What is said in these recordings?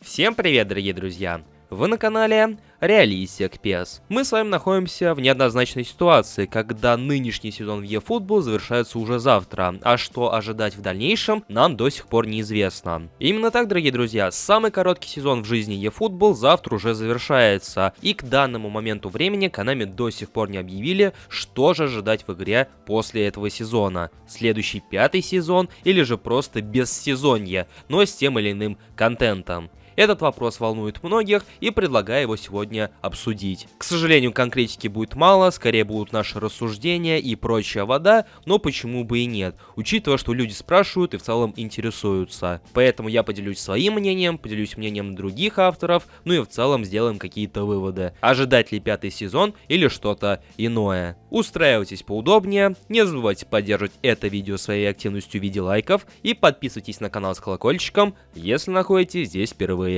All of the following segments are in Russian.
Всем привет, дорогие друзья! Вы на канале Реалистик PES. Мы с вами находимся в неоднозначной ситуации, когда нынешний сезон в eFootball завершается уже завтра, а что ожидать в дальнейшем, нам до сих пор неизвестно. Именно так, дорогие друзья, самый короткий сезон в жизни eFootball завтра уже завершается, и к данному моменту времени Konami до сих пор не объявили, что же ожидать в игре после этого сезона. Следующий 5-й сезон или же просто бессезонье, но с тем или иным контентом. Этот вопрос волнует многих, и предлагаю его сегодня обсудить. К сожалению, конкретики будет мало, скорее будут наши рассуждения и прочая вода, но почему бы и нет, учитывая, что люди спрашивают и в целом интересуются. Поэтому я поделюсь своим мнением, поделюсь мнением других авторов, ну и в целом сделаем какие-то выводы. Ожидать ли 5-й сезон или что-то иное. Устраивайтесь поудобнее, не забывайте поддерживать это видео своей активностью в виде лайков и подписывайтесь на канал с колокольчиком, если находитесь здесь впервые.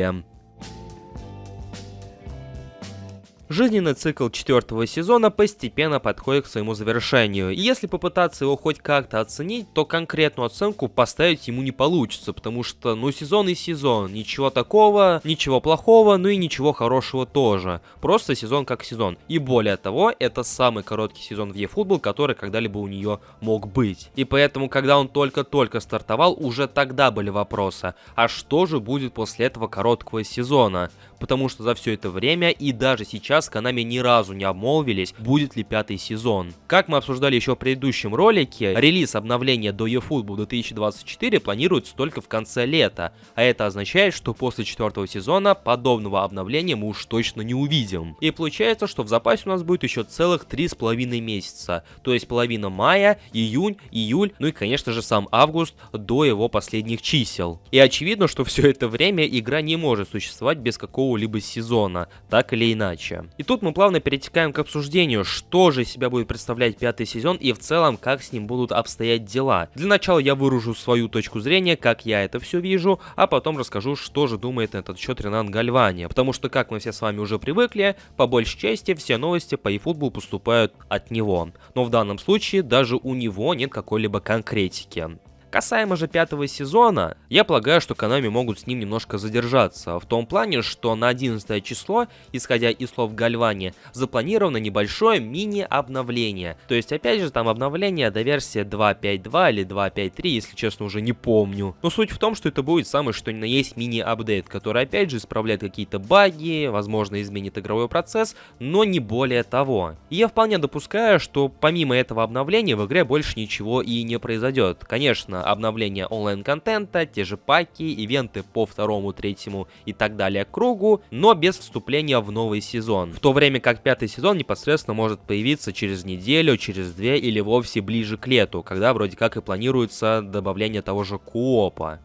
Жизненный цикл 4-го сезона постепенно подходит к своему завершению, и если попытаться его хоть как-то оценить, то конкретную оценку поставить ему не получится, потому что, сезон и сезон, ничего такого, ничего плохого, и ничего хорошего тоже, просто сезон как сезон, и более того, это самый короткий сезон в eFootball, который когда-либо у нее мог быть, и поэтому, когда он только-только стартовал, уже тогда были вопросы, а что же будет после этого короткого сезона, потому что за все это время и даже сейчас Konami ни разу не обмолвились, будет ли 5-й сезон. Как мы обсуждали еще в предыдущем ролике, релиз обновления до eFootball 2024 планируется только в конце лета, а это означает, что после 4-го сезона подобного обновления мы уж точно не увидим. И получается, что в запасе у нас будет еще целых 3,5 месяца, то есть половина мая, июнь, июль, и конечно же сам август до его последних чисел. И очевидно, что все это время игра не может существовать без какого-либо сезона, так или иначе. И тут мы плавно перетекаем к обсуждению, что же из себя будет представлять 5-й сезон и в целом, как с ним будут обстоять дела. Для начала я выражу свою точку зрения, как я это все вижу, а потом расскажу, что же думает на этот счет Ренан Гальвани, потому что, как мы все с вами уже привыкли, по большей части все новости по eFootball поступают от него. Но в данном случае даже у него нет какой-либо конкретики. Касаемо же 5-го сезона, я полагаю, что Konami могут с ним немножко задержаться, в том плане, что на 11 число, исходя из слов Гальвани, запланировано небольшое мини-обновление. То есть, опять же, там обновление до версии 2.5.2 или 2.5.3, если честно, уже не помню. Но суть в том, что это будет самый что ни на есть мини-апдейт, который, опять же, исправляет какие-то баги, возможно, изменит игровой процесс, но не более того. И я вполне допускаю, что помимо этого обновления в игре больше ничего и не произойдет. Конечно, обновление онлайн-контента, те же паки, ивенты по 2-му, 3-му и так далее кругу, но без вступления в новый сезон. В то время как 5-й сезон непосредственно может появиться через неделю, через 2 или вовсе ближе к лету, когда вроде как и планируется добавление того же коопа.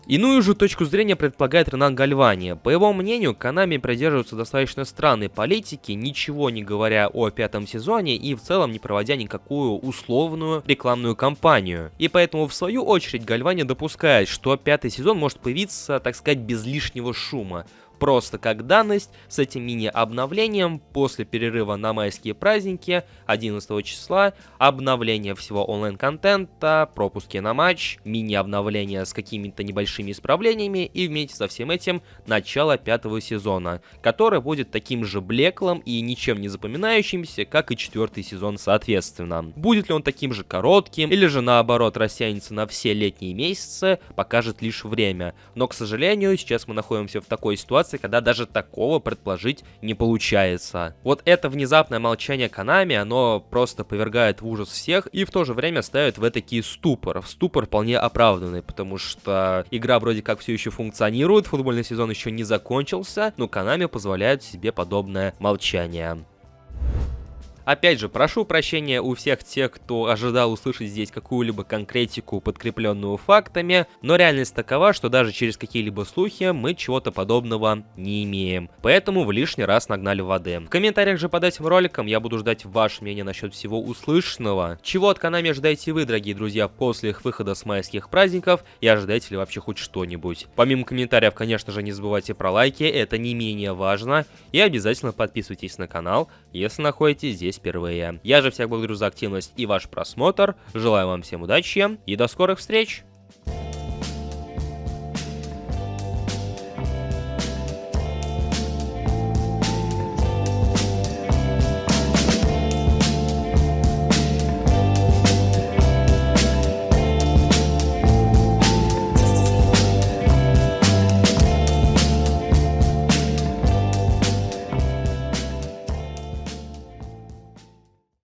Иную же точку зрения предполагает Ренан Гальвани. По его мнению, Konami придерживаются достаточно странной политики, ничего не говоря о 5-м сезоне и в целом не проводя никакую условную рекламную кампанию. И поэтому в свою очередь Гальвани допускает, что 5-й сезон может появиться, так сказать, без лишнего шума. Просто как данность, с этим мини-обновлением после перерыва на майские праздники 11 числа, обновление всего онлайн-контента, пропуски на матч, мини-обновление с какими-то небольшими исправлениями и вместе со всем этим начало 5-го сезона, который будет таким же блеклым и ничем не запоминающимся, как и 4-й сезон соответственно. Будет ли он таким же коротким или же наоборот растянется на все летние месяцы, покажет лишь время. Но, к сожалению, сейчас мы находимся в такой ситуации, когда даже такого предположить не получается. Вот это внезапное молчание Konami, оно просто повергает в ужас всех и в то же время ставит в этакий ступор. В ступор вполне оправданный, потому что игра вроде как все еще функционирует, футбольный сезон еще не закончился, но Konami позволяет себе подобное молчание. Опять же, прошу прощения у всех тех, кто ожидал услышать здесь какую-либо конкретику, подкрепленную фактами, но реальность такова, что даже через какие-либо слухи мы чего-то подобного не имеем. Поэтому в лишний раз нагнали воды. В комментариях же под этим роликом я буду ждать ваше мнение насчет всего услышанного. Чего от Konami ожидаете вы, дорогие друзья, после их выхода с майских праздников, и ожидаете ли вообще хоть что-нибудь? Помимо комментариев, конечно же, не забывайте про лайки, это не менее важно, и обязательно подписывайтесь на канал, если находитесь здесь впервые. Я же всех благодарю за активность и ваш просмотр, желаю вам всем удачи и до скорых встреч!